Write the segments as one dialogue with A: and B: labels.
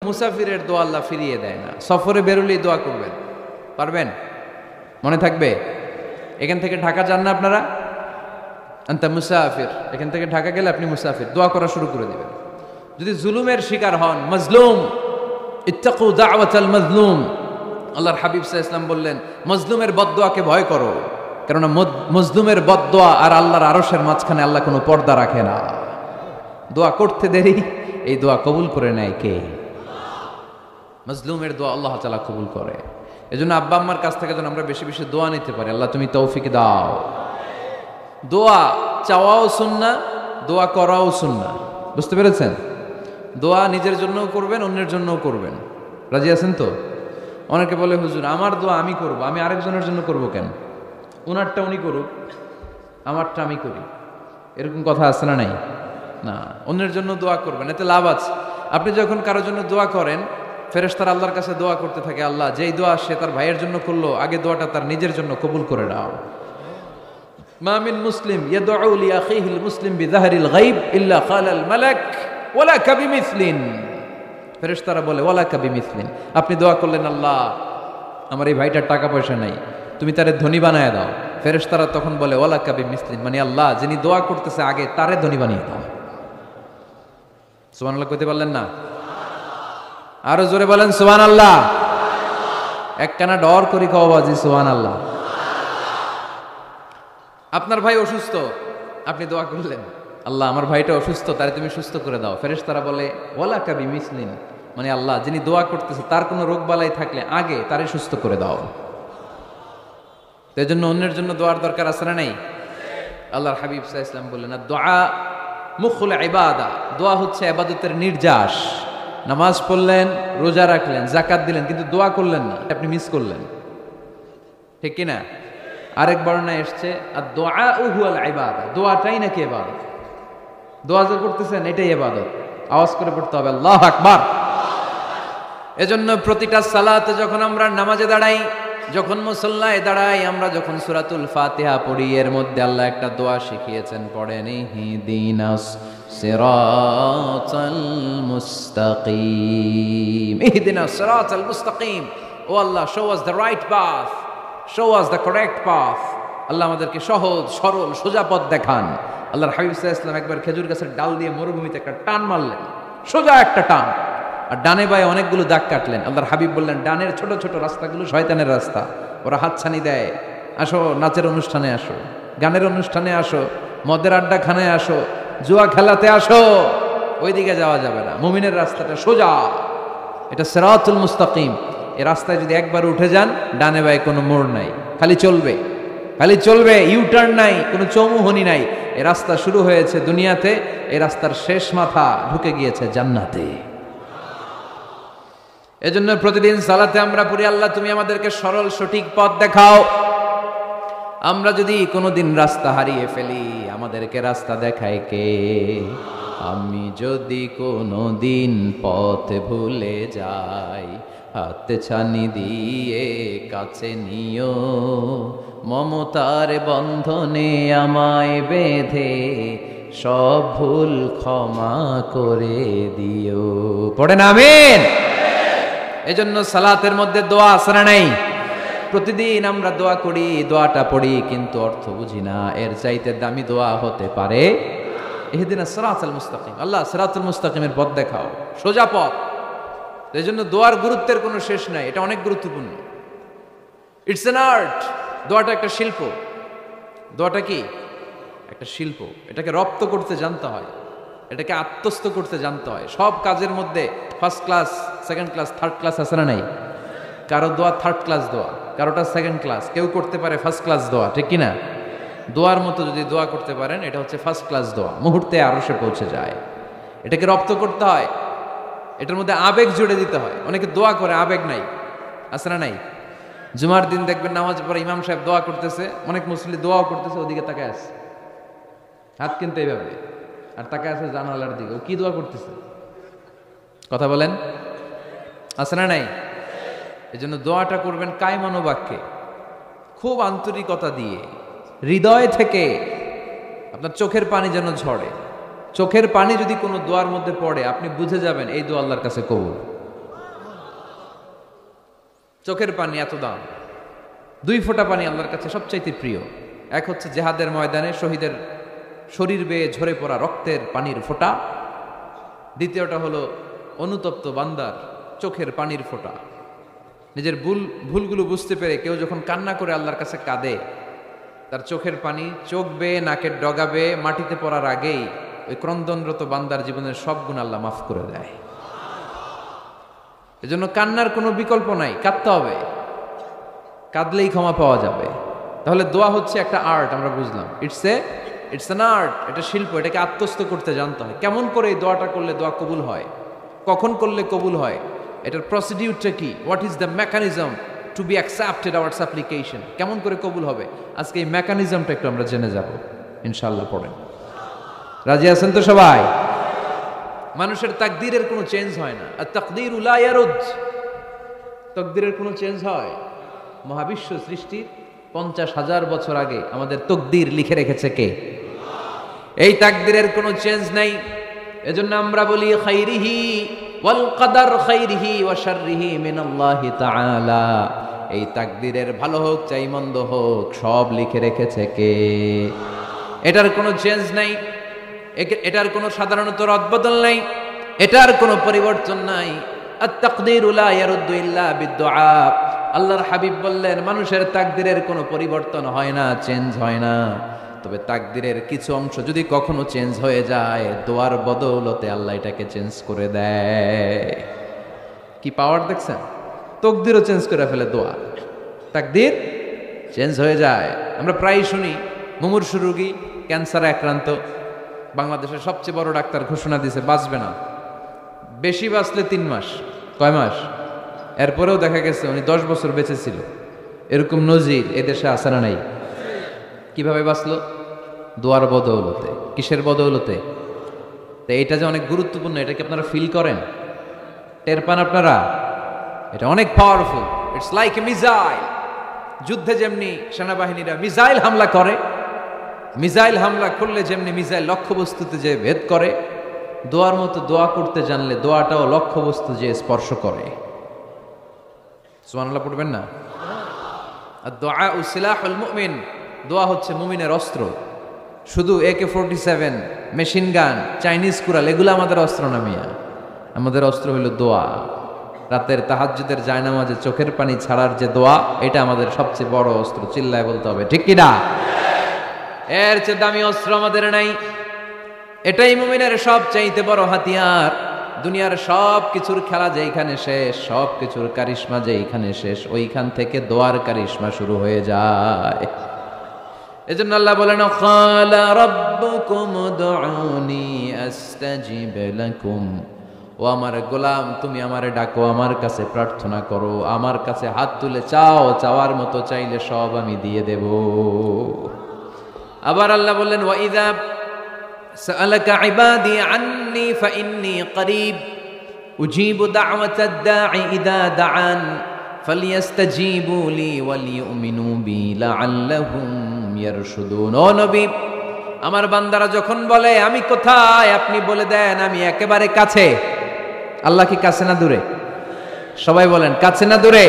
A: মুসাফিরের দোয়া আল্লাহ ফিরিয়ে দেয় না। সফরে বেরোলেই দোয়া করবেন, পারবেন? মনে থাকবে? এখান থেকে ঢাকা যান না আপনারা? আনতা মুসাফির, এখান থেকে ঢাকা গেলে আপনি মুসাফির, দোয়া করা শুরু করে দিবেন। যদি জুলুমের শিকার হন, মাজলুম, ইত্তাকু দাওয়াতাল মাজলুম, আল্লাহর হাবিব সাল্লাল্লাহু আলাইহি ওয়াসাল্লাম বললেন মজলুমের বদদোয়াকে ভয় করো, কেননা মজলুমের বদদোয়া আর আল্লাহর আরশের মাঝখানে আল্লাহ কোনো পর্দা রাখে না। দোয়া করতে দেরি, এই দোয়া কবুল করে নেয় কে? মজলুমের দোয়া আল্লাহ তাআলা কবুল করে। এজন্য আব্বা আম্মার কাছ থেকে যেন আমরা বেশি বেশি দোয়া নিতে পারি, আল্লাহ তুমি তৌফিক দাও। দোয়া চাওয়াও সুন্নাহ, দোয়া করাও সুন্নাহ। বুঝতে পেরেছেন? দোয়া নিজের জন্যও করবেন, অন্যের জন্যও করবেন। রাজি আছেন তো? অনেকে বলে হুজুর আমার দোয়া আমি করব, আমি আরেকজনের জন্য করব কেন? ওনারটা উনি করুক, আমারটা আমি করি, এরকম কথা আছে না নাই? না, অন্যের জন্য দোয়া করবেন, এতে লাভ আছে। আপনি যখন কারোর জন্য দোয়া করেন, ফেরেশতারা আল্লাহর কাছে দোয়া করতে থাকে, আল্লাহ যেই দোয়া সে তার ভাইয়ের জন্য করলো, আগে দোয়াটা তার নিজের জন্য কবুল করে নাও। মা মিন মুসলিম ইয়াদউ লি আখিহিল মুসলিম বিযাহরিল গায়ব ইল্লা ক্বালাল মালাক ওয়ালা কাবিমিসলিন। ফেরেশতারা বলে ওয়ালা কাবিমিসলিন, আপনি দোয়া করলেন আল্লাহ আমার এই ভাইটার টাকা পয়সা নাই, তুমি তারে ধনী বানায় দাও। ফেরেশতারা তখন বলে ওয়ালা কাবিমিসলিন, মানে আল্লাহ যিনি দোয়া করতেছে আগে তারে ধনী বানিয়ে দাও। সুবহানাল্লাহ কইতে পারলেন না? আরো জোরে বলেন সুবহানাল্লাহ। একখানা ডর করি খাওয়াবাজি সুবহানাল্লাহ। আপনার ভাই অসুস্থ, আপনি দোয়া করলেন আল্লাহ আমার ভাইটা অসুস্থ, তারে তুমি সুস্থ করে দাও। ফেরেশতারা বলে ওয়ালা কাবিমিসলিন, মানে আল্লাহ যিনি দোয়া করতেছে তার কোনো রোগ বালাই থাকলে আগে তারে সুস্থ করে দাও। তাই জন্য অন্যের জন্য দোয়ার দরকার আছে না নাই? আল্লাহর হাবিব সাল্লাল্লাহু আলাইহি ওয়াসাল্লাম বললেন দুআ মুখুল ইবাদা, দোয়া হচ্ছে ইবাদতের নির্যাস। নামাজ পড়লেন, রোজা রাখলেন, যাকাত দিলেন, কিন্তু দোয়া করলেন না, আপনি মিস করলেন, ঠিক কি না? আরেক বর্ণনায় এসেছে আদ-দুআউ হুয়াল ইবাদা, দোয়াটাই নাকি ইবাদত। দোয়া যে করতেছেন এটাই ইবাদত। আওয়াজ করে পড়তে হবে আল্লাহু আকবার। এজন্য প্রতিটা সালাতে যখন আমরা নামাজে দাঁড়াই, যখন মুসল্লায় দাঁড়াই, আমরা যখন সূরাতুল ফাতিহা পড়ি, এর মধ্যে আল্লাহ একটা দোয়া শিখিয়েছেন, পড়েন ইহদিনাস সিরাতাল মুস্তাকিম, ইহদিনাস সিরাতাল মুস্তাকিম। ও Allah, show us the right path, show us the correct path. Allah আমাদেরকে সহজ সরল সোজা পথ দেখান। আল্লাহর হাবিব সাল্লাল্লাহু আলাইহি ওয়াসাল্লাম একবার খেজুর গাছের ডাল দিয়ে মরুভূমিতে একটা টান মারলেন, সোজা একটা টান, আর ডানে বায়ে অনেকগুলো দাগ কাটলেন। আল্লাহর হাবিব বললেন ডানের ছোট ছোট রাস্তাগুলো শয়তানের রাস্তা, ওরা হাতছানি দেয়, আসো নাচের অনুষ্ঠানে আসো, গানের অনুষ্ঠানে আসো, মদের আড্ডাখানায় আসো, জুয়া খেলাতে আসো, ওইদিকে যাওয়া যাবে না। মুমিনের রাস্তাটা সোজা, এটা সিরাতুল মুস্তাকিম। এই রাস্তায় যদি একবার উঠে যান, ডানে বায়ে কোনো মোড় নাই, খালি চলবে, খালি চলবে, ইউটার্ন নাই, কোনো চৌমুহনী নাই। এই রাস্তা শুরু হয়েছে দুনিয়াতে, এই রাস্তার শেষ মাথা ঢুকে গিয়েছে জান্নাতে। এজন্য প্রতিদিন সালাতে আমরা পড়ি আল্লাহ তুমি আমাদেরকে সরল সঠিক পথ দেখাও। আমরা যদি কোনোদিন রাস্তা হারিয়ে ফেলি, আমাদেরকে রাস্তা দেখায় কে? আমি যদি কোনোদিন পথ ভুলে যাই, হাতে ছানি দিয়ে কাছে নিও, মমতার বন্ধনে আমায় বেঁধে সব ভুল ক্ষমা করে দিও। পড়েন আমিন। এজন্য সালাতের মধ্যে দোয়া আছে না নাই? প্রতিদিন আমরা দোয়া করি, দোয়াটা পড়ি, কিন্তু অর্থ বুঝি না। এর চাইতে দামি দোয়া হতে পারে ইহদিনাস সিরাতাল মুস্তাকিম, আল্লাহ সিরাতুল মুস্তাকিমের পথ দেখাও, সোজা পথ। এই জন্য দোয়ার গুরুত্বের কোনো শেষ নাই, এটা অনেক গুরুত্বপূর্ণ। It's an art. দোয়াটা একটা শিল্প। দোয়াটা কি? একটা শিল্প। এটাকে রপ্ত করতে জানতে হয়, এটাকে আত্মস্থ করতে জানতে হয়। সব কাজের মধ্যে first class, second class, third class আছে না নাই? কারো দোয়া থার্ড ক্লাস দোয়া, কারোটা সেকেন্ড ক্লাস, কেউ করতে পারে ফার্স্ট ক্লাস দোয়া, ঠিক কিনা? দোয়ার মতো যদি দোয়া করতে পারেন, এটা হচ্ছে ফার্স্ট ক্লাস দোয়া, মুহূর্তে আরশে পৌঁছে যায়। এটাকে রপ্ত করতে হয়, এটার মধ্যে আবেগ জুড়ে দিতে হয়। অনেকে দোয়া করে আবেগ নাই, আছে না নাই? জুমার দিন দেখবেন নামাজ পড়ে ইমাম সাহেব দোয়া করতেছে, অনেক মুসল্লি দোয়াও করতেছে, ওদিকে তাকায় আছে, হাত কিন্তু এইভাবে, আর তাকায় আছে জানালার দিকে, ও কি দোয়া করতেছে? কথা বলেন, আছে না নাই? এই জন্য দোয়াটা করবেন কায় মনোবাক্যে, খুব আন্তরিকতা দিয়ে, হৃদয় থেকে। আপনার চোখের পানি যেন ঝরে। চোখের পানি যদি কোনো দোয়ার মধ্যে পড়ে, আপনি বুঝে যাবেন এই দোয়া আল্লাহর কাছে কবুল। চোখের পানি এত দাম, 2 ফোঁটা পানি আল্লাহর কাছে সবচাইতে প্রিয়। এক হচ্ছে জেহাদের ময়দানে শহীদের শরীর বেয়ে ঝরে পড়া রক্তের পানির ফোঁটা, দ্বিতীয়টা হলো অনুতপ্ত বান্দার চোখের পানির ফোঁটা। নিজের ভুলগুলো বুঝতে পেরে কেউ যখন কান্না করে আল্লাহর কাছে কাঁদে, তার চোখের পানি চোখ বেয়ে নাকের ডগা বেয়ে মাটিতে পড়ার আগেই ওই ক্রন্দনরত বান্দার জীবনের সব গুণ আল্লাহ মাফ করে দেয়। এজন্য কান্নার কোনো বিকল্প নাই, কাঁদতে হবে, কাঁদলেই ক্ষমা পাওয়া যাবে। তাহলে দোয়া হচ্ছে একটা আর্ট, আমরা বুঝলাম। ইটস অ্যান আর্ট, এটা শিল্প, এটাকে আত্মস্থ করতে জানতে হয়। কেমন করে এই দোয়াটা করলে দোয়া কবুল হয়, কখন করলে কবুল হয়, এটার প্রসিডিউরটা কি, what is the mechanism two be accepted hour সাপ্লিকেশন, কেমন করে কবুল হবে, আজকে এই মেকানিজমটা একটু আমরা জেনে যাব ইনশাআল্লাহ। পড়েন, রাজি আছেন তো সবাই? মানুষের তাকদীরের কোনো চেঞ্জ হয় না। আর তাকদীর লা ইয়ারুদ, তাকদীরের কোনো চেঞ্জ হয়? মহাবিশ্ব সৃষ্টির 50,000 বছর আগে আমাদের তাকদীর লিখে রেখেছে কে? এই তাকদীরের কোনো চেঞ্জ নাই। এজন্য আমরা বলি খাইরিহি ওয়াল কদর খাইরিহি ওয়া শাররিহি মিনাল্লাহি তাআলা। এই তাকদীরের ভালো হোক চাই মন্দ হোক সব লিখে রেখেছে কে? এটার কোনো চেঞ্জ নাই, এটার কোনো সাধারণত রদবদল নাই, এটার কোনো পরিবর্তন নাই। আত-তাকদীরু লা ইয়ারুদ্দু ইল্লা বিদ-দুআ। আল্লাহর হাবিব বললেন মানুষের তাকদীরের কোনো পরিবর্তন হয় না, চেঞ্জ হয় না। তবে তাকদীরের কিছু অংশ যদি কখনো চেঞ্জ হয়ে যায়, দোয়ার বদৌলতে আল্লাহ এটাকে চেঞ্জ করে দেয়। কি পাওয়ার দেখছেন? তাকদীরও চেঞ্জ করে ফেলে দোয়া, তাকদীর চেঞ্জ হয়ে যায়। আমরা প্রায় শুনি মুমূর্ষু রোগী, ক্যান্সারে আক্রান্ত, বাংলাদেশের সবচেয়ে বড় ডাক্তার ঘোষণা দিয়েছে বাঁচবে না, বেশি বাঁচলে 3 মাস। কয় মাস? এরপরেও দেখা গেছে উনি 10 বছর বেঁচে ছিল। এরকম নজির এদেশে আছে না নাই? কিভাবে বাঁচলো? দোয়ার বদৌলতে। কিসের বদৌলতে? তো এটা যে অনেক গুরুত্বপূর্ণ, এটা কি আপনারা ফিল করেন, টের পান আপনারা? এটা অনেক powerful. It's like a missile. যুদ্ধে যেমনি সেনাবাহিনীরা মিসাইল হামলা করে, মিসাইল হামলা করলে যেমনি মিসাইল লক্ষ্যবস্তুতে যে ভেদ করে, দোয়ার মতো দোয়া করতে জানলে দোয়াটাও লক্ষ্যবস্তু যে স্পর্শ করে। সুবহানাল্লাহ পড়বেন না? আর দোয়া সিলাহুল মুমিন, দোয়া হচ্ছে মুমিনের অস্ত্র। শুধু AK-47, machine gun, Chinese Corel এগুলো আমাদের অস্ত্র না মিয়া। আমাদের অস্ত্র হলো দোয়া। রাতের তাহাজ্জুদের জায়নামাজে চোখের পানি ছাড়ার যে দোয়া, এটা আমাদের সবচেয়ে বড় অস্ত্র। চিল্লায় বলতে হবে ঠিক কি না? এর চেয়ে দামি অস্ত্র আমাদের নাই। এটাই মুমিনের সবচাইতে বড় হাতিয়ার। দুনিয়ার সব কিছুর খেলা যেইখানে শেষ, সব কিছুর কারিশমা যেইখানে শেষ, ওইখান থেকে দোয়ার কারিশমা শুরু হয়ে যায়। এজন্য আল্লাহ বলেন ক্বালা রাব্বুকুম উদউনি আস্তাজিব লাকুম। ও আমার গোলাম, তুমি আমারে ডাকো, আমার কাছে প্রার্থনা করো, আমার কাছে হাত তুলে চাও, চাওয়ার মতো চাইলে সব আমি দিয়ে দেব। আবার আল্লাহ বললেন ওয়া ইযা সাআলাকা ইবাদি আন্নী ফাইন্নী করিব উজিবু দাওয়াতাদ দাঈ ইযা দাআন ফালইস্তাজিবু লি ওয়ালিউমিনু বি লাআল্লাহুম ইয়ারশুদুন। ও নবী, আমার বান্দারা যখন বলে আমি কোথায়, আপনি বলে দেন আমি একেবারে কাছে। আল্লাহ কি কাছে না দূরে? সবাই বলেন কাছে না দূরে?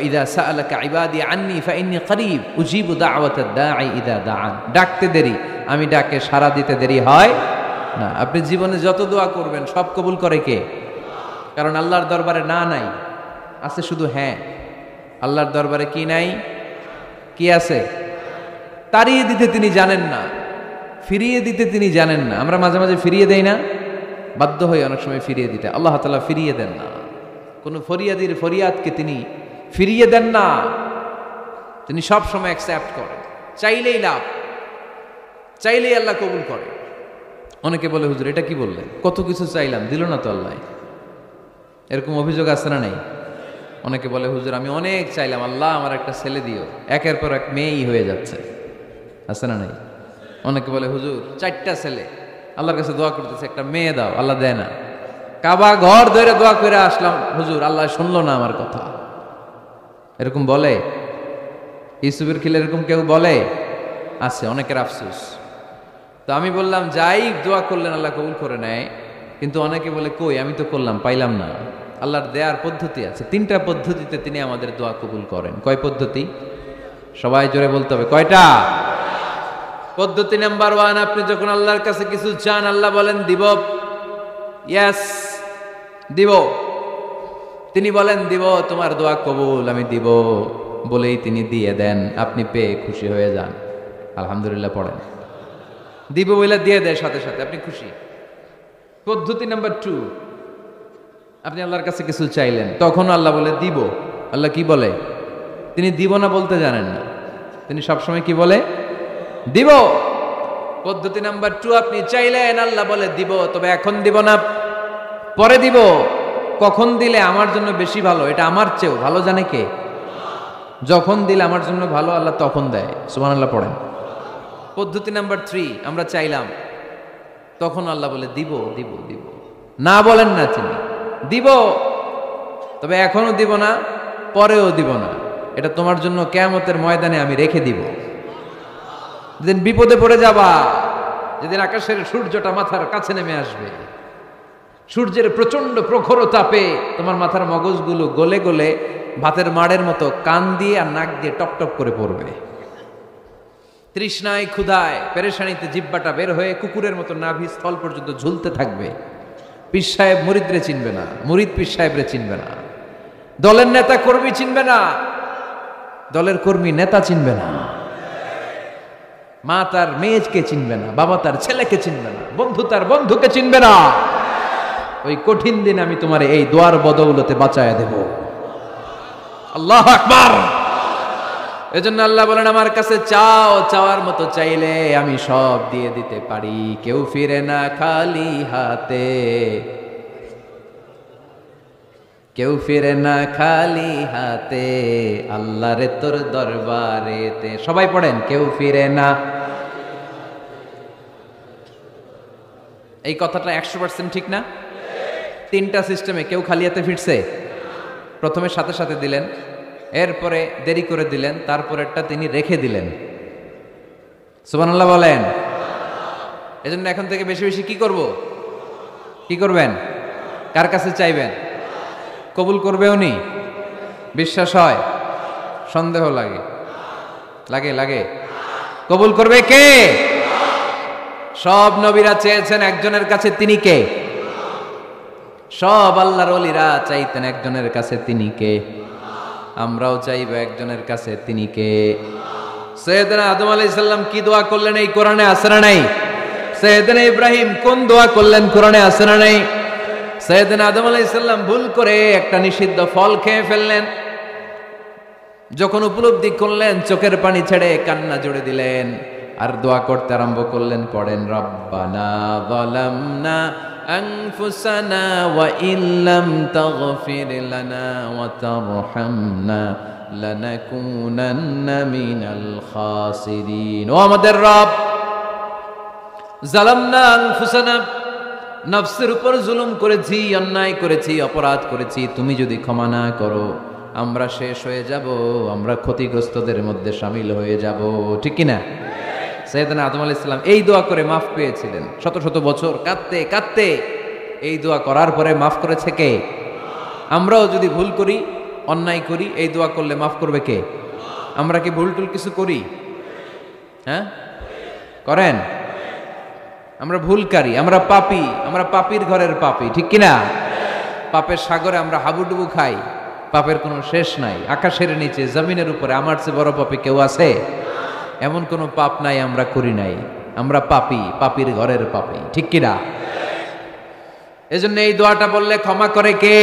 A: ইযা সাআলাকা ইবাদি আন্নী ফাইন্নী করিব উজিবু দাওয়াতাদ দাঈ ইযা দাআন। ডাকতে দেরি, আমি ডাকে সাড়া দিতে দেরি হয় না। আপনি জীবনে যত দোয়া করবেন সব কবুল করে কে? কারণ আল্লাহর দরবারে না নাই, আছে শুধু হ্যাঁ। আল্লাহর দরবারে কি নাই? কি আছে? তাড়িয়ে দিতে তিনি জানেন না, ফিরিয়ে দিতে তিনি জানেন না। আমরা মাঝে মাঝে ফিরিয়ে দেই না, বাধ্য হয়ে অনেক সময় ফিরিয়ে দিতে। আল্লাহ তাআলা ফিরিয়ে দেন না, কোন ফরিয়াদির ফরিয়াদকে তিনি ফিরিয়ে দেন না, তিনি সব সময় অ্যাকসেপ্ট করেন। চাইলেই লাভ, চাইলেই আল্লাহ কবুল করে। অনেকে বলে হুজুর এটা কি বললেন, কত কিছু চাইলাম দিল না তো আল্লাহ। এরকম অভিযোগ আছে না নাই? অনেকে বলে হুজুর আমি অনেক চাইলাম, আল্লাহ আমার একটা ছেলে দিও, একের পর এক মেয়েই হয়ে যাচ্ছে। আছে না নাই? অনেকে বলে হুজুর 4টা ছেলে, আল্লাহর কাছে দোয়া করতেছে একটা মেয়ে দাও, আল্লাহ দেয় না। কাবা ঘর ধরে দোয়া করে আসলাম, হুজুর আল্লাহ শুনলো না আমার কথা। এরকম বলে? ইউসুফের খিলে এরকম কেউ বলে? আছে, অনেকের আফসোস। তো আমি বললাম যাই দোয়া করলেন আল্লাহ কবুল করে নেয়, কিন্তু অনেকে বলে কই আমি তো করলাম পাইলাম না। আল্লাহর দেয়ার পদ্ধতি আছে, 3টা পদ্ধতিতে তিনি আমাদের দোয়া কবুল করেন। কয় পদ্ধতি? সবাই জোরে বলতে হবে, কয়টা? পদ্ধতি নাম্বার 1, আপনি যখন আল্লাহর কাছে কিছু চান, আল্লাহ বলেন দিব, ইয়েস দিব। তিনি বলেন দিব, তোমার দোয়া কবুল, আমি দিব বলেই তিনি দিয়ে দেন। আপনি পেয়ে খুশি হয়ে যান, আলহামদুলিল্লাহ পড়েন। দিব বলে দিয়ে দেয় সাথে সাথে, আপনি খুশি। পদ্ধতি নাম্বার 2, আপনি আল্লাহর কাছে কিছু চাইলেন, তখন আল্লাহ বলে দিব। আল্লাহ কি বলে? তিনি দিব না বলতে জানেন না, তিনি সবসময় কি বলে? দিব। পদ্ধতি নাম্বার 2, আপনি চাইলেন, আল্লাহ বলে দিব, তবে এখন দিব না, পরে দিব। কখন দিলে আমার জন্য বেশি ভালো, এটা আমার চেয়েও ভালো জানে কে? যখন দিলে আমার জন্য ভালো, আল্লাহ তখন দেয়। সুবহানাল্লাহ পড়েন। পদ্ধতি নাম্বার 3, আমরা চাইলাম, তখন আল্লাহ বলে দিব দিব দিব। না বলেন না, তিনি দিব, তবে এখনো দিব না, পরেও দিব না, এটা তোমার জন্য কিয়ামতের ময়দানে আমি রেখে দিব। যেদিন বিপদে পড়ে যাবা, যেদিন আকাশের সূর্যটা মাথার কাছে নেমে আসবে, সূর্যের প্রচন্ড প্রখর তাপে তোমার মাথার মগজগুলো গলে গলে ভাতের মাড়ের মতো কান দিয়ে আর নাক দিয়ে টপ টপ করে পড়বে। তৃষ্ণায় ক্ষুধায় পেরেশানিতে জিহ্বাটা বের হয়ে কুকুরের মতো নাভি স্থল পর্যন্ত ঝুলতে থাকবে। পীর সাহেব মুরিদরে চিনবে না, মুরিদ পীর সাহেবরে চিনবে না, দলের নেতা কর্মী চিনবে না, দলের কর্মী নেতা চিনবে না, মা তার মেয়েকে চিনবে না, বাবা তার ছেলেকে চিনবে না, বন্ধু তার বন্ধুকে চিনবে না। ওই কঠিন দিন আমি তোমার এই দোয়ার বদৌলতে বাঁচায় দেব। আল্লাহু আকবার। এজন্য আল্লাহ বলেন, আমার কাছে চাও, চাওয়ার মতো চাইলে আমি সব দিয়ে দিতে পারি। কেউ ফিরে না খালি হাতে, কেউ ফিরে না খালি হাতে, আল্লাহরে তোর দরবারেতে। সবাই পড়েন, কেউ ফিরে না। এই কথাটা 100% ঠিক না? 3টা সিস্টেমে কেউ খালি হাতে ফিরছে? প্রথমে সাথে সাথে দিলেন, এরপরে দেরি করে দিলেন, তারপরেরটা তিনি রেখে দিলেন। সুবহানাল্লাহ বলেন। এজন্য এখন থেকে বেশি বেশি কি করব? কি করবেন? কার কাছে চাইবেন? কবুল করবে উনি? বিশ্বাস হয়? সন্দেহ লাগে? লাগে লাগে? কবুল করবে কে? সব নবীরা চেয়েছেন একজনের কাছে, তিনি কে? সব আল্লাহর ওলিরা চাইতেন একজনের কাছে, তিনি কে? আমরাও চাইব একজনের কাছে, তিনি কে? সৈয়দনা আদম আলাইহিস সালাম কি দোয়া করলেন এই কোরআনে আছে না নাই? সৈয়দনা ইব্রাহিম কোন দোয়া করলেন কোরআনে আছে না নাই? সৈয়দনা আদম আলাইহিস সালাম ভুল করে একটা নিষিদ্ধ ফল খেয়ে ফেললেন, যখন উপলব্ধি করলেন চোখের পানি ছেড়ে কান্না জুড়ে দিলেন আর দোয়া করতে আরম্ভ করলেন। পড়েন, রব্বানা যালামনা আনফুসানা ওয়া ইল্লাম তাগফির লানা ওয়া তারহামনা লানাকুনান্না মিনাল খাসিরিন। ও আমাদের রব, যালামনা আনফুসানা, নফসের উপর জুলুম করেছি, অন্যায় করেছি, অপরাধ করেছি, তুমি যদি ক্ষমা না করো আমরা শেষ হয়ে যাব, আমরা ক্ষতিগ্রস্তদের মধ্যে শামিল হয়ে যাব। ঠিক কিনা? সাইয়েদনা আদম আলাইহিস সালাম এই দোয়া করে মাফ পেয়েছিলেন। শত শত বছর কাঁদতে কাঁদতে এই দোয়া করার পরে মাফ করেছে কে? আমরাও যদি ভুল করি, অন্যায় করি, এই দোয়া করলে মাফ করবে কে? আমরা কি ভুল টুল কিছু করি? হ্যাঁ, করেন? আমরা ভুলকারী, আমরা পাপী, আমরা পাপীর ঘরের পাপী। ঠিক কিনা? পাপের সাগরে আমরা হাবুডুবু খাই, পাপের কোনো শেষ নাই। আকাশের নিচে, জমিনের উপরে আমার চেয়ে বড় পাপী কেউ আছে? এমন কোনো পাপ নাই আমরা করি নাই। আমরা পাপী, পাপীর ঘরের পাপী। ঠিক কিনা? এজন্য এই দোয়াটা বললে ক্ষমা করে কে?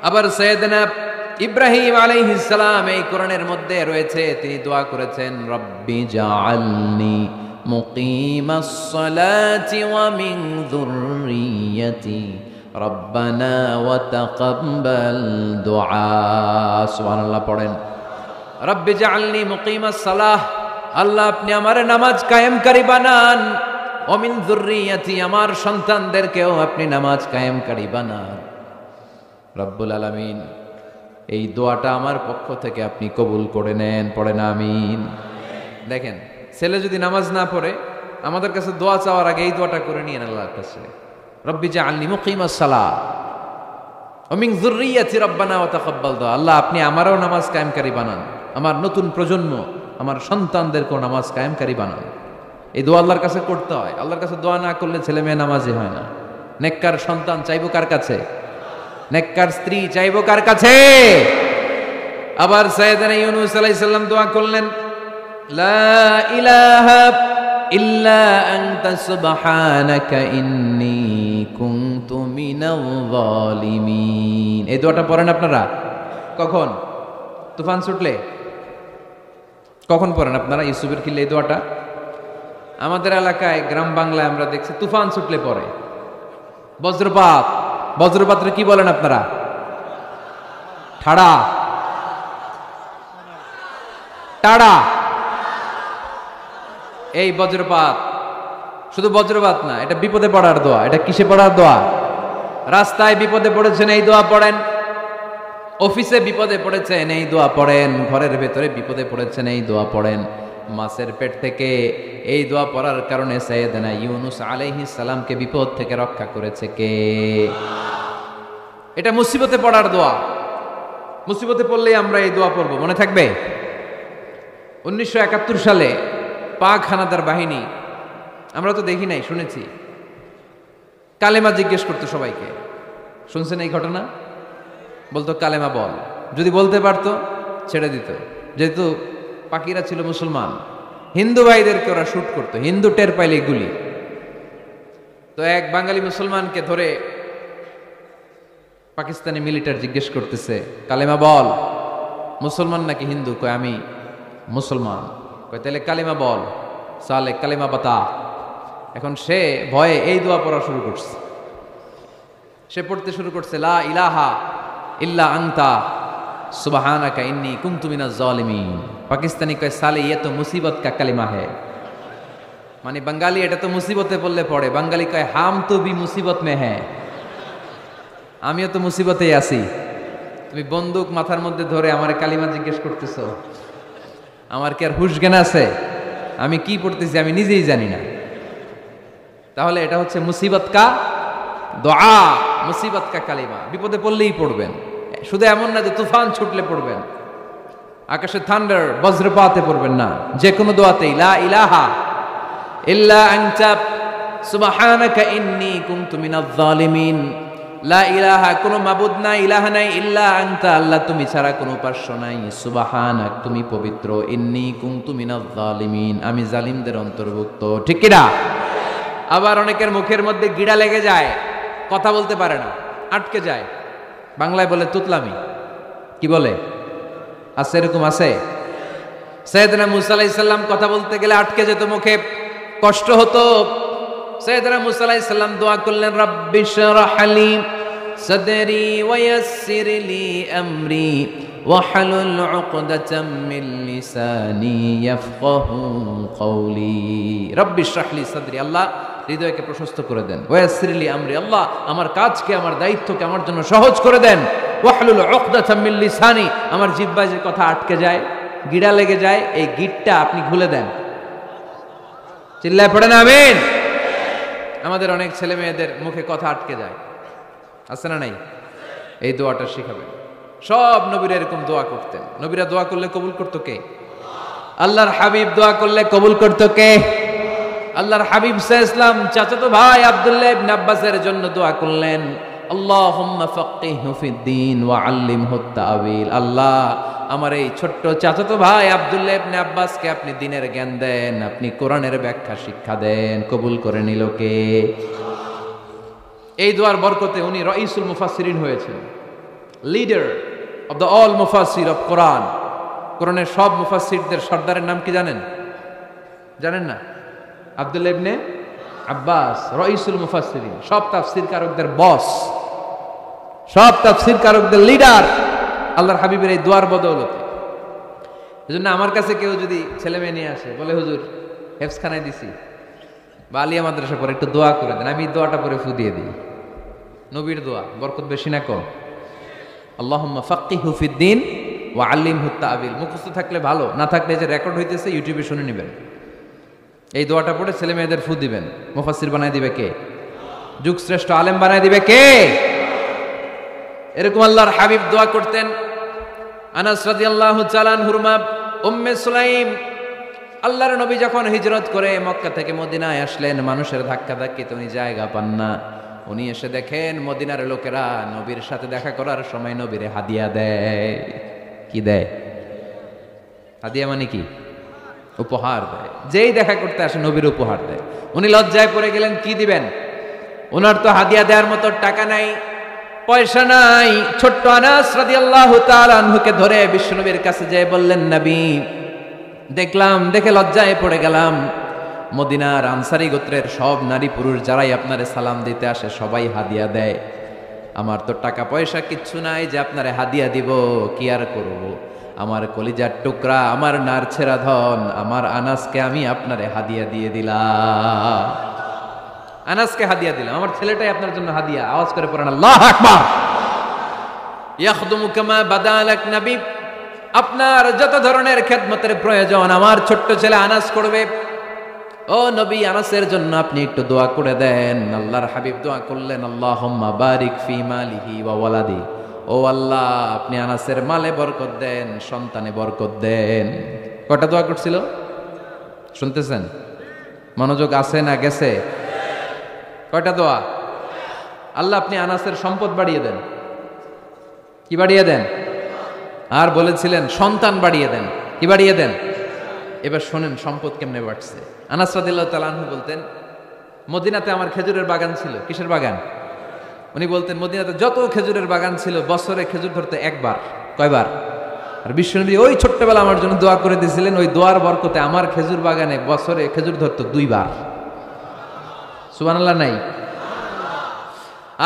A: আবার সাইয়েদনা ইব্রাহিম আলাইহিস সালাম এই কোরআনের মধ্যে রয়েছে, তিনি দোয়া করেছেন, রব্বি জাআলনি মুকিমাস সালাতি ওয়া মিন যুররিয়্যাতি রব্বানা ওয়া তাকাব্বাল দুআ। সুবহানাল্লাহ পড়েন, রব্বি জাআলনি মুকিমাস সালাহ, আল্লাহ আপনি আমারে নামাজ কায়েমকারী বানান, ওয়া মিন যুররিয়্যাতি, আমার সন্তানদেরকেও আপনি নামাজ কায়েমকারী বানান। রব্বুল আলামিন, এই দোয়াটা আমার পক্ষ থেকে আপনি কবুল করে নেন। পড়েন আমিন। দেখেন, ছেলে যদি নামাজ না পড়ে আমাদের কাছে দোয়া চাওয়ার আগে এই দোয়াটা করে নিয়েন আল্লাহর কাছে, রব্বি জাআলনি মুকিমাস সালাহ, ওয়া মিন যুররিয়াতি রাব্বানা ওয়া তাকাব্বাল দুআ, আল্লাহ আপনি আমারও নামাজ কায়েমকারী বানান, আমার নতুন প্রজন্ম, আমার সন্তানদেরকেও নামাজ কায়েমকারী বানান। এই দোয়া আল্লাহর কাছে করতে হয়। আল্লাহর কাছে দোয়া না করলে ছেলে মেয়ে নামাজি হয় না। নেককার সন্তান চাইবো কার কাছে? নেককার স্ত্রী চাইবো কার কাছে? আবার সাইয়েদনা ইউনূস আলাইহিস সালাম দোয়া করলেন, লা ইলাহা ইল্লা আনতা সুবহানাকা ইন্নী কুনতু মিনাল যালিমিন। এই দোয়াটা পড়েন আপনারা? কখন? তুফান ছুটলে? কখন পড়েন আপনারা ইউসুফের খিল্লে এই দোয়াটা? আমাদের এলাকায় গ্রাম বাংলায় আমরা দেখছি তুফান ছুটলে পড়ে। বজ্রপাত, বজ্রপাতরে কি বলেন আপনারা? ঠাড়া, টাড়া। এই বজ্রপাত, শুধু বজ্রপাত না, এটা বিপদে পড়ার দোয়া। এটা কিসে পড়ার দোয়া? রাস্তায় বিপদে পড়েছেন এই দোয়া পড়েন, অফিসে বিপদে পড়েছেন এই দোয়া পড়েন, ঘরের ভেতরে বিপদে পড়েছেন এই দোয়া পড়েন। মাছের পেট থেকে এই দোয়া পড়ার কারণে সাইয়েদনা ইউনূস আলাইহিস সালামকে বিপদ থেকে রক্ষা করেছে কে? এটা মুসিবতে পড়ার দোয়া। মুসিবতে পড়লেই আমরা এই দোয়া পড়ব, মনে থাকবে? 1971 সালে পাক হানাদার বাহিনী, আমরা তো দেখি নাই, শুনেছি, কালেমা জিজ্ঞেস করতো সবাইকে। শুনছেন এই ঘটনা? বলতো কালেমা বল, যদি বলতে পারতো ছেড়ে দিত। যেহেতু পাকিরা ছিল মুসলমান, হিন্দু ভাইদেরকে ওরা শুট করতো, হিন্দু টের পাইলে গুলি। তো এক বাঙালি মুসলমানকে ধরে পাকিস্তানি মিলিটার জিজ্ঞেস করতেছে, কালেমা বল। মুসলমান নাকি হিন্দু? কয় আমি মুসলমান। কয় তাহলে কালেমা বল। সালে কালেমা বাতা। এখন সে ভয়ে এই দোয়া পড়া শুরু করছে। সে পড়তে শুরু করছে, লা ইলাহা ইল্লা আনতা সুবহানাকা ইন্নী কুনতু মিনাজ জালিমিন। পাকিস্তানি কয় সালে ये तो मुसीबत का कलिमा है। মানে বাঙালি এটা তো মুসিবতে পড়লে পড়ে, বাঙালি কয় হাম তো ভি মুসিবত মে হ্যাঁ, আমিও তো মুসিবতেই আছি। তুমি বন্দুক মাথার মধ্যে ধরে আমার কালিমা জিজ্ঞেস করতেছো, আমার কি আর হুশ জ্ঞান আছে? আমি কি পড়তেছি আমি নিজেই জানি না। তাহলে এটা হচ্ছে মুসিবত কা দোয়া, মুসিবত কা কালিমা। বিপদে পড়লেই পড়বেন, শুধু এমন না যে তুফান ছুটলে পড়বেন, আকাশে থান্ডার বজ্রপাতে পড়বেন না। যে কোনো দোয়াতেই লা ইলাহা ইল্লা আনতা সুবহানাকা ইন্নী কুনতু মিনাজ জালিমিন। লা ইলাহা, কোনো মাবুদ নাই, ইলাহা নাই, ইল্লা আনতা, আল্লাহ তুমি ছাড়া কোনো উপাস্য নাই, সুবহানাক তুমি পবিত্র, ইন্নী কুনতু মিনাজ জালিমিন আমি জালিমদের অন্তর্ভুক্ত। ঠিক কি না? আবার অনেকের মুখের মধ্যে গিড়া লেগে যায়, কথা বলতে পারে না, আটকে যায়। বাংলায় বলে তুতলামি। কি বলে? আছে, এরকম আছে। সাইয়েদনা মূসা আলাইহিস সালাম কথা বলতে গেলে আটকে যেত, মুখে কষ্ট হতো। সাইয়েদনা মূসা আলাইহিস সালাম দোয়া করলেন, রাব্বিশরাহ লি সাদরি ওয়া ইয়াসসির লি আমরি ওয়াহলুল উকদাতাম মিন লিসানি ইয়াফকাহু কওলি। রাব্বিশরাহ লি সাদরি, আল্লাহ হৃদয়কে প্রশস্ত করে দেন। ওয়া ইয়াসসির লি আমরি, আল্লাহ আমার কাজকে, আমার দায়িত্বকে আমার জন্য সহজ করে দেন। ওয়াহলুল উকদাতাম মিন লিসানি, আমার জিহ্বায় যে কথা আটকে যায়, গিড়া লেগে যায়, এই গিটটা আপনি খুলে দেন। চিল্লায় পড়েন আমিন। আমাদের অনেক ছেলে মেয়েদের মুখে কথা আটকে যায়, আছে না নাই? এই দোয়াটা শিখাবেন। সব নবীরা এরকম দোয়া করতেন। নবীরা দোয়া করলে কবুল করতো কে? আল্লাহর হাবিব দোয়া করলে কবুল করতো কে? আল্লাহর হাবিব সাল্লাল্লাহু আলাইহি ওয়াসাল্লাম চাচাতো ভাই আব্দুল্লাহ ইবনে আব্বাসের জন্য দোয়া করলেন, আল্লাহুম্মা ফাক্কিহহু ফিদ্দীন ওয়া আল্লিমহু তা'ওয়িল। আল্লাহ আমার এই ছোট্ট চাচাতো ভাই আব্দুল্লাহ ইবনে আব্বাসকে আপনি দ্বীনের জ্ঞান দেন, আপনি কোরআনের ব্যাখ্যা শিক্ষা দেন। কবুল করে নিল কে? এই দোয়ার বরকতে উনি রাইসুল মুফাসসিরিন হয়েছেন, লিডার অফ দ্য অল মুফাসসির অফ কোরআন। কোরআনের সব মুফাসসিরদের সর্দারের নাম কি জানেন? জানেন না? আব্দুল্লাহ ইবনে আব্বাস রাইসুল মুফাসসিরিন, সব তাফসীর কারকদের বস, সব তাফসীর কারকদের লিডার আল্লাহর হাবিবের এই দোয়ার বদৌলতে। এজন্য আমার কাছে কেউ যদি ছেলে মেয়ে নিয়ে আসে, বলে হুজুর হেফজখানায় দিছি বা আলিয়া মাদ্রাসা পরে একটু দোয়া করে দেন, আমি দোয়াটা পরে ফু দিয়ে দিই। নবীর দোয়া, বরকত বেশি না কম? আল্লাহুম্মা ফাক্কিহহু ফিদ্দীন ওয়া আল্লিমহু তা'ওয়িল। মুখস্থ থাকলে ভালো, না থাকলে যে রেকর্ড হইতেছে ইউটিউবে শুনে নেবেন। এই দোয়াটা পড়ে ছেলে মেয়েদের ফু দিবেন। মুফাসসির বানায় দিবে কে? যুগ শ্রেষ্ঠ আলেম বানায় দিবে কে? এরকম আল্লাহর হাবিব দোয়া করতেন। আনাস রাদিয়াল্লাহু তাআলা আনহুর মা উম্মে সুলাইম, আল্লাহর নবী যখন হিজরত করে মক্কা থেকে মদিনায় আসলেন, মানুষের ধাক্কাধাক্কিতে উনি জায়গা পান না। উনি এসে দেখেন মদিনার লোকেরা নবীর সাথে দেখা করার সময় নবীরে হাদিয়া দেয়। কি দেয়? হাদিয়া মানে কি? উপহার দেয়। যেই দেখা করতে আসে নবীর উপহার দেয়। উনি লজ্জায় পড়ে গেলেন, কি দিবেন? ওনার তো হাদিয়া দেওয়ার মতো টাকা নাই, পয়সা নাই। ছোট্ট আনাস রাদিয়াল্লাহু তাআলা আনহুকে ধরে বিশ্বনবীর কাছে যেয়ে বললেন, নবী দেখলাম, দেখে লজ্জায় পড়ে গেলাম, মদিনার আনসারী গোত্রের সব নারী পুরুষ যারাই আপনারে সালাম দিতে আসে সবাই হাদিয়া দেয়। আমার তো টাকা পয়সা কিচ্ছু নাই যে আপনারে হাদিয়া দিব, কি আর করব। আমার কলিজার টুকরা, আমার নারছেরা ধন, আমার আনাসকে আমি আপনারে হাদিয়া দিয়ে দিলাম। আনাসকে হাদিয়া দিলাম, আমার ছেলেটাই আপনার জন্য হাদিয়া। আওয়াজ করে পড়েন আল্লাহু আকবার। ইয়াখদুমু কামা বাদালাক নবী, আপনার যত ধরনের খেদমতের প্রয়োজন আমার ছোট্ট ছেলে আনাস করবে। ও নবী, আনাসের জন্য আপনি একটু দোয়া করে দেন। আল্লাহর হাবিব দোয়া করলেন, আল্লাহুম্মা বারিক ফি মালিহি ওয়া ওয়ালাদি। ও আল্লাহ, আপনি আনাসের মালে বরকত দেন, সন্তানে বরকত দেন। কয়টা দোয়া করছিল শুনতেছেন? মনোযোগ আছে না গেছে? কয়টা দোয়া? আল্লাহ আপনি আনাসের সম্পদ বাড়িয়ে দেন। কি বাড়িয়ে দেন? আর বলেছিলেন সন্তান বাড়িয়ে দেন। কি বাড়িয়ে দেন? এবার শোনেন সম্পদ কেমনে বাড়ছে। আনাস রাদিয়াল্লাহু তাআলা আনহু বলতেন, মদিনাতে আমার খেজুরের বাগান ছিল। কিসের বাগান? উনি বলতেন মদিনাতে যত খেজুরের বাগান ছিল বছরে খেজুর ধরতে একবার। কয়বার? আর বিশ্বনবী ওই ছোট্টবেলা আমার জন্য দোয়া করে দিয়েছিলেন, ওই দোয়ার বরকতে আমার খেজুর বাগানে বছরে খেজুর ধরতো 2 বার। সুবহানাল্লাহ নাই?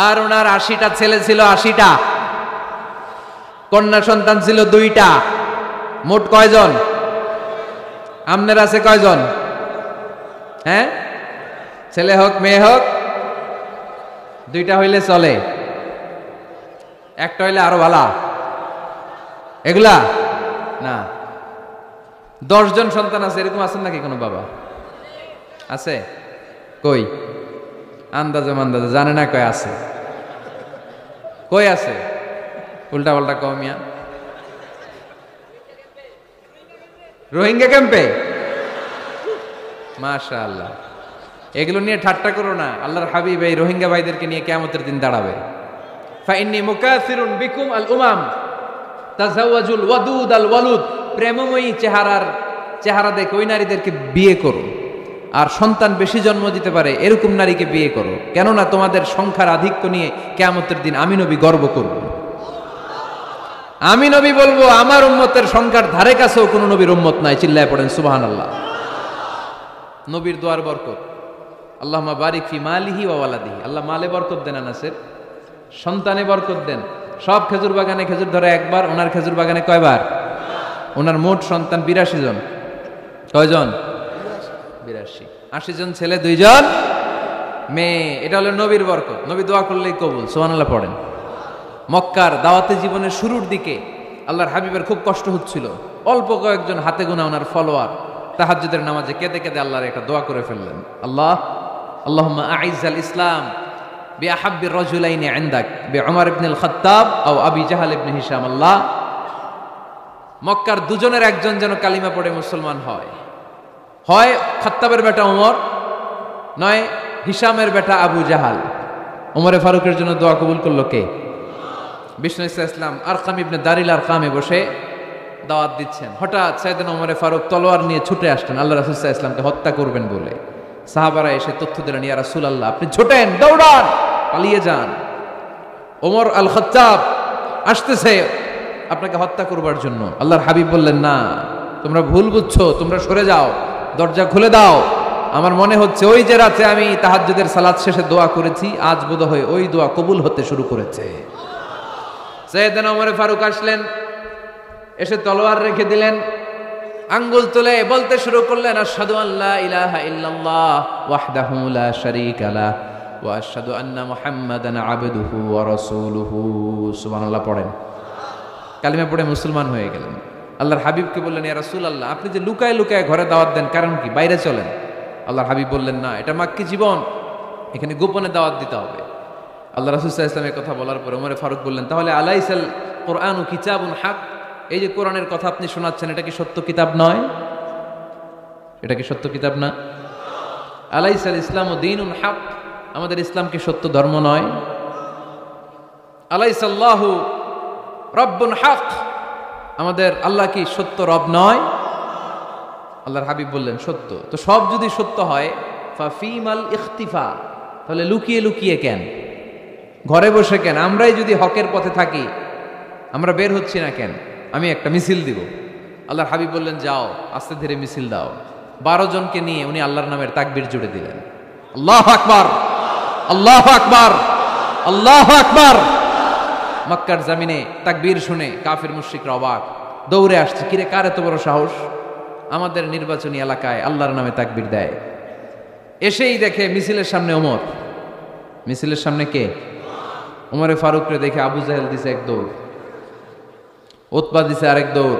A: আর ওনার 80টা ছেলে ছিল, 80টা। কন্যা সন্তান ছিল 2টা। মোট কয়জন? আপনার আছে কয়জন? হ্যাঁ, ছেলে হোক মেয়ে হোক, 2টা হইলে চলে, একটা হইলে আরো ভালো। এগুলা না, 10 জন সন্তান আছে, এরকম আছেন নাকি কোনো বাবা? আছে? কই? আন্দাজে মান্দাজে জানে না কয় আছে। কই আছে? উল্টা পাল্টা কমিয়া রোহিঙ্গা ক্যাম্পে। মাশাআল্লাহ, এগুলো নিয়ে ঠাট্টা করো না। আল্লাহর হাবিব এই রোহিঙ্গা ভাইদেরকে নিয়ে কিয়ামতের দিন দাঁড়াবে। ফাইন্নী মুকাসিরুন বিকুম আল উমাম তাজাওয়াজুল ওয়াদুদ আল ওয়ালুদ। প্রেমময়ী চেহারা দেখে ওই নারীদেরকে বিয়ে করো, আর সন্তান বেশি জন্ম দিতে পারে এরকম নারীকে বিয়ে করো। কেননা তোমাদের সংখ্যার আধিক্য নিয়ে কিয়ামতের দিন আমি নবী গর্ব করব। আমি নবী বলবো আমার উম্মতের সংখ্যার ধারে কাছেও কোনো নবীর উম্মত নাই। চিল্লায় পড়েন সুবহানাল্লাহ। নবীর দোয়ার বরকত। আল্লাহুম্মা বারিক ফি মালিহি ওয়া ওয়ালাদিহি। আল্লাহ মালে বরকত দেন, আনাসের সন্তানে বরকত দেন। সব খেজুর বাগানে খেজুর ধরে একবার, ওনার খেজুর বাগানে কয়বার? ওনার মোট সন্তান 82 জন। কয়জন? 82। 80 জন ছেলে, 2 জন মেয়ে। এটা হলো নবীর বরকত। নবী দোয়া করলেই কবুল। সুবহানাল্লাহ পড়েন। মক্কার দাওয়াতে জীবনের শুরুর দিকে আল্লাহর হাবিবের খুব কষ্ট হচ্ছিল। অল্প কয়েকজন হাতে গোনা ওনার ফলোয়ার তাহাজ্জুদের নামাজে কেঁদে কেঁদে আল্লাহর একটা দোয়া করে ফেললেন। আল্লাহুম্মা আইজ্জাল ইসলাম বিআহাব্বির রাজুলাইনি ইনদাক বিউমর ইবনে আল খাত্তাব আও আবি জাহল ইবনে হিশাম। আল্লাহ, মক্কার দুজনের একজন যেন কালিমা পড়ে মুসলমান হয়। হয় খাত্তাবের বেটা ওমর, নয় হিশামের বেটা আবু জাহাল। ওমরে ফারুকের জন্য দোয়া কবুল করলো কে? বিষ্ণু ইসলাম আরকাম ইবনে দারিল আরকামে বসে দাওয়াত দিচ্ছেন। হঠাৎ সাইয়েদনা ওমরে ফারুক তলোয়ার নিয়ে ছুটে আসলেন আল্লাহ রাসূল সাল্লাল্লাহু আলাইহি ওয়াসাল্লামকে হত্যা করবেন বলে। সাহাবারা এসে তথ্য দিলেন, ইয়া রাসূলুল্লাহ আপনি ছোটেন, দৌড়ান, পালিয়ে যান। ওমর আল খাত্তাব আসতেছে আপনাকে হত্যা করবার জন্য। আল্লাহর হাবিব বললেন, না, তোমরা ভুল বুঝছো, তোমরা সরে যাও, দরজা খুলে দাও। আমার মনে হচ্ছে ওই যে রাতে আমি তাহাজ্জুদের সালাত শেষে দোয়া করেছি, আজ বোধহয় ওই দোয়া কবুল হতে শুরু করেছে। সাইয়েদনা ওমর ফারুক আসলেন, এসে তলোয়ার রেখে দিলেন, আঙ্গুল তুলে বলতে শুরু করলেন, আশহাদু আল্লা ইলাহা ইল্লাল্লাহ ওয়াহদাহু লা শারীকা লাহ ওয়া আশহাদু আন্না মুহাম্মাদান আবদুহু ওয়া রাসূলুহু। সুবহানাল্লাহ পড়েন। কালিমা পড়ে মুসলমান হয়ে গেলেন। আল্লাহর হাবিবকে বললেন, ইয়া রাসূলুল্লাহ আপনি যে লুকায় লুকায় ঘরে দাওয়াত দেন, কারণ কি? বাইরে চলেন। আল্লাহর হাবিব বললেন, না, এটা মাক্কি জীবন, এখানে গোপনে দাওয়াত দিতে হবে। আল্লাহ রাসূল সাল্লাল্লাহু আলাইহি ওয়াসাল্লামের কথা বলার পরে ওমর ফারুক বললেন, তাহলে আলাইসাল কোরআনু কিতাবুন হক, এই যে কোরআনের কথা আপনি শোনাচ্ছেন এটা কি সত্য কিতাব নয়? এটা কি সত্য কিতাব না? আলাইসাল ইসলামু দীনুন হক, আমাদের ইসলাম কি সত্য ধর্ম নয়? আলাইসাল্লাহু রব্বুন হক, আমাদের আল্লাহ কি সত্য রব নয়? আল্লাহর হাবিব বললেন সত্য। তো সব যদি সত্য হয় ফাফিমাল ইখতিফা, তাহলে লুকিয়ে লুকিয়ে কেন, ঘরে বসে কেন? আমরাই যদি হকের পথে থাকি আমরা বের হচ্ছি না কেন? আমি একটা মিছিল দিব। আল্লাহর হাবিব বললেন যাও আস্তে ধীরে মিছিল দাও। 12 জনকে নিয়ে উনি আল্লাহর নামের তাকবীর জুড়ে দিলেন, আল্লাহু আকবার, আল্লাহু আকবার, আল্লাহু আকবার। মক্কার জমিনে তাকবীর শুনে কাফির মুশরিকরা অবাক, দৌড়ে আসছে, কিরে কার এত বড় সাহস আমাদের নির্বাচনী এলাকায় আল্লাহর নামে তাকবীর দেয়। এসেই দেখে মিছিলের সামনে ওমর। মিছিলের সামনে কে? ওমরে ফারুকরে দেখে আবু জাহেল দিছে এক দৌড়, উতবা দিছে আরেক দৌড়,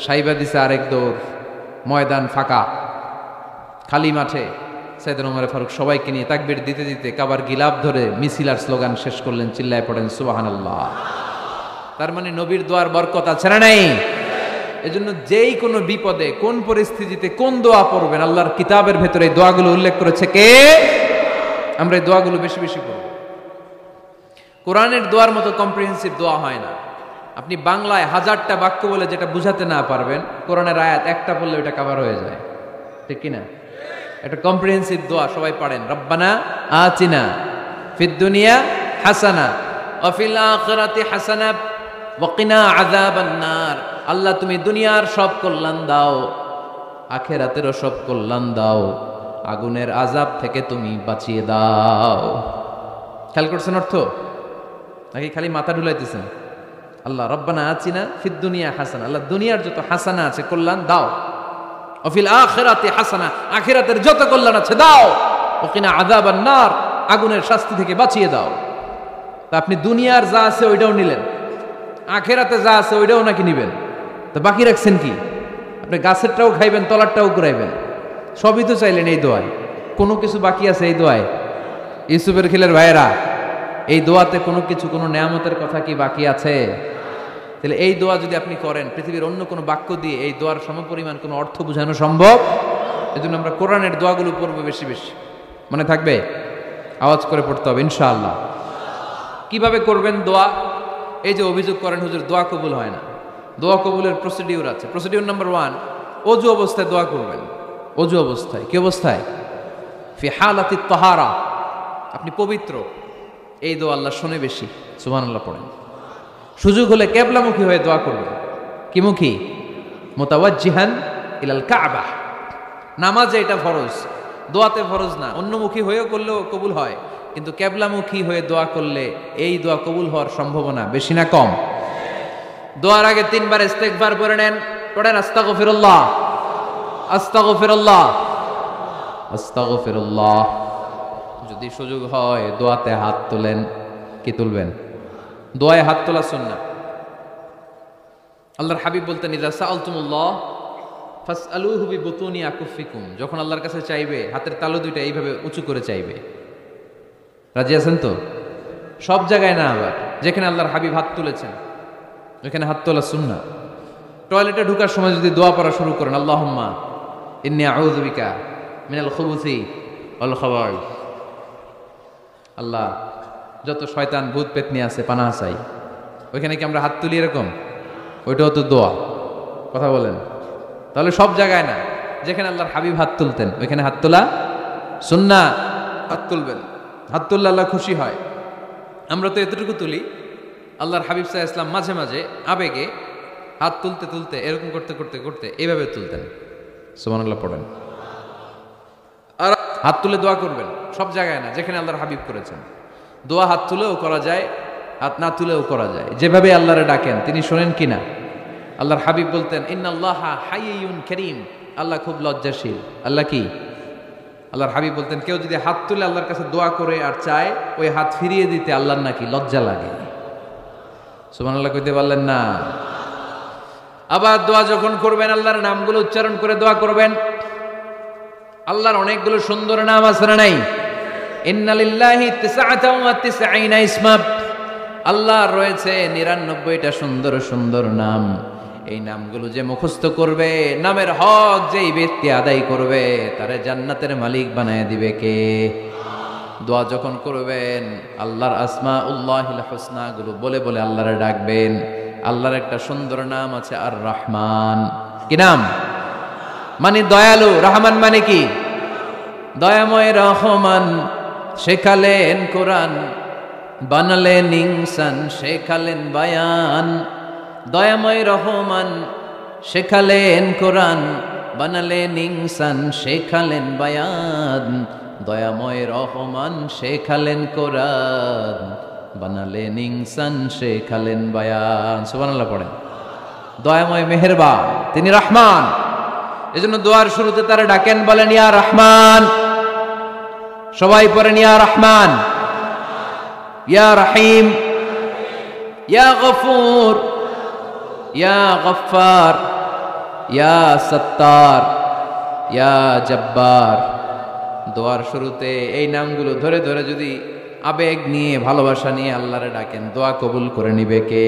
A: সাইবা দিছে আরেক দৌড়। ময়দান ফাঁকা, খালি মাঠে সাইয়েদনা ওমর ফারুক সবাইকে নিয়ে তাকবীর দিতে দিতে কাবার গিলাফ ধরে মিছিল আর স্লোগান শেষ করলেন। চিল্লায় পড়েন সুবহানাল্লাহ। তার মানে নবীর দোয়ার বরকত আছে না নাই? এজন্য যেই কোনো বিপদে কোন পরিস্থিতিতে কোন দোয়া পড়বেন, আল্লাহর কিতাবের ভেতরে এই দোয়াগুলো উল্লেখ করেছে কে? আমরা এই দোয়াগুলো বেশি বেশি পড়ব। কোরআনের দোয়ার মতো কম্প্রিহেন্সিভ দোয়া হয় না। আপনি বাংলায় 1000টা বাক্য বলে যেটা বুঝাতে না পারবেন, কোরআনের আয়াত একটা পড়লে ওটা কভার হয়ে যায়, ঠিক কি না? এটা কম্প্রিহেন্সিভ দোয়া, সবাই পড়েন। রব্বানা আতিনা ফিদ দুনিয়া হাসানা ওয়া ফিল আখিরাতি হাসানা ওয়া কিনা আযাবান নার। আল্লাহ তুমি দুনিয়ার সব কল্যাণ দাও, আখিরাতেরও সব কল্যাণ দাও, আগুনের আযাব থেকে তুমি বাঁচিয়ে দাও। খেয়াল করছেন অর্থ নাকি খালি মাথা ঢুলাইতেছেন? আল্লাহ রব্বানা আতিনা ফিদ দুনিয়া হাসানা, আল্লাহ দুনিয়ার যত হাসানা আছে কল্যাণ দাও, ওয়া ফিল আখিরাতি হাসানা, আখিরাতের যত কল্যাণ আছে দাও, ওয়া কিনা আযাবান নার, আগুনের শাস্তি থেকে বাঁচিয়ে দাও। তা আপনি দুনিয়ার যা আছে ওইটাও নিলেন, আখিরাতে যা আছে ওইটাও নাকি নিবেন, তো বাকি রাখছেন কি? আপনি গাছেরটাও খাইবেন, তলারটাও ঘুরাইবেন, সবই তো চাইলেন এই দোয়ায়। কোনো কিছু বাকি আছে এই দোয়ায়? ইউসুফের খিলের ভাইয়েরা, এই দোয়াতে কোনো কিছু, কোনো নেয়ামতের কথা কি বাকি আছে? তাহলে এই দোয়া যদি আপনি করেন, পৃথিবীর অন্য কোনো বাক্য দিয়ে এই দোয়ার সমপরিমাণ কোনো অর্থ বোঝানো সম্ভব? এজন্য আমরা কোরআনের দোয়াগুলো পড়বো বেশি বেশি। মনে থাকবে? আওয়াজ করে পড়তে হবে ইনশাআল্লাহ। কিভাবে করবেন দোয়া? এই যে অভিযোগ করেন হুজুর দোয়া কবুল হয় না, দোয়া কবুলের প্রসিডিউর আছে। প্রসিডিউর নাম্বার 1, অজু অবস্থায় দোয়া করবেন। অজু অবস্থায়, কি অবস্থায়? ফি হালাতিত তাহারা, আপনি পবিত্র, এই দোয়া আল্লাহ শুনে বেশি, সুবহানাল্লাহ পড়েন। সুযোগ হলে কিবলামুখী হয়ে দোয়া করবেন। কি মুখী? মুতাওয়াজ্জিহান ইলাল কাবা। নামাজে এটা ফরজ, দোয়াতে ফরজ না। অন্যমুখী হয়েও করলেও কবুল হয়, কিন্তু কিবলামুখী হয়ে দোয়া করলে এই দোয়া কবুল হওয়ার সম্ভাবনা বেশি না কম? দোয়ার আগে 3 বার ইস্তেগফার পড়ে নেন। পড়েন আস্তাগফিরুল্লাহ, আস্তাগফিরুল্লাহ, আস্তাগফিরুল্লাহ। যদি সুযোগ হয় দোয়াতে হাত তোলেন। কি তুলবেন? দোয়ায় হাত তোলা সুন্নাহ। আল্লাহর হাবিব বলতেন ইযা সাআলতুমুল্লাহ ফাসআলুহু বিবুতুনি আকুফিকুম, যখন আল্লাহর কাছে চাইবে হাতের তালু দুইটা এইভাবে উঁচু করে চাইবে। রাজি আছেন তো? সব জায়গায় না, আবার যেখানে আল্লাহর হাবিব হাত তুলেছেন ওখানে হাত তোলা সুন্নাহ। টয়লেটে ঢোকার সময় যদি দোয়া পড়া শুরু করেন, আল্লাহুম্মা ইন্নী আউযু বিকা মিনাল খুবুসি ওয়াল খাবাইস, আল্লাহ যত শয়তান ভূত পেতনি আছে পানাহ চাই, ওইখানে কি আমরা হাত তুলি এরকম? ওইটাও তো দোয়া। কথা বলেন? তাহলে সব জায়গায় না, যেখানে আল্লাহর হাবিব হাত তুলতেন ওইখানে হাত তোলা সুন্নাহ। হাত তুলবেন, হাত তুললে আল্লাহ খুশি হয়। আমরা তো এতটুকু তুলি, আল্লাহর হাবিব সাল্লাল্লাহু আলাইহি ওয়াসাল্লাম মাঝে মাঝে আবেগে হাত তুলতে তুলতে এরকম করতে করতে করতে এইভাবে তুলতেন। সুবহানাল্লাহ পড়েন। আর হাত তুলে দোয়া করবেন, সব জায়গায় না, যেখানে আল্লাহর হাবিব করেছেন। দোয়া হাত তুলেও করা যায়, হাত না তুলেও করা যায়। যেভাবে আল্লাহরে ডাকেন তিনি শোনেন কিনা? আল্লাহর হাবিব বলতেন ইন্নাল্লাহা হাইয়ুন কারীম, আল্লাহ খুব লজ্জাশীল। আল্লাহ কি? আল্লাহর হাবিব বলতেন কেউ যদি হাত তুলে আল্লাহর কাছে দোয়া করে আর চায়, ওই হাত ফিরিয়ে দিতে আল্লাহর নাকি লজ্জা লাগে। সুবহানাল্লাহ কইতে পারলেন না? আবার দোয়া যখন করবেন আল্লাহর নামগুলো উচ্চারণ করে দোয়া করবেন। আল্লাহর অনেকগুলো সুন্দর নাম আছে না নাই? ইন্না লিল্লাহি 99 ইসমা, আল্লাহর রয়েছে 99টা সুন্দর সুন্দর নাম। এই নামগুলো যে মুখস্থ করবে, নামের হক যেই ব্যক্তি আদায় করবে, তারে জান্নাতের মালিক বানায় দিবে কে? দোয়া যখন করবেন আল্লাহর আসমাউল্লাহিল হুসনা গুলো বলে বলে আল্লাহরে ডাকবেন। আল্লাহর একটা সুন্দর নাম আছে আর রহমান। কি নাম? মানে দয়ালু। রহমান মানে কি? দয়াময়। রহমান শেখালেন কোরআন, বানালেন ইনসান, শেখালেন বায়ান। দয়াময় রহমান শেখালেন কোরআন, বানালেন ইনসান, শেখালেন বায়ান। দয়াময় রহমান শেখালেন কোরআন, বানালেন ইনসান, শেখালেন বায়ান। সুবহানাল্লাহ পড়েন। দয়াময় মেহেরবান, তিনি রহমান। এজন্য দোয়ার শুরুতে তারা ডাকেন, বলেন ইয়া রহমান। সবাই পড়েন ইয়া রহমান, ইয়া রহিম, ইয়া গফুর, ইয়া গফফার, ইয়া সত্তার, ইয়া জব্বার। দোয়ার শুরুতে এই নামগুলো ধরে ধরে যদি আবেগ নিয়ে, ভালোবাসা নিয়ে আল্লাহরে ডাকেন, দোয়া কবুল করে নিবে কে?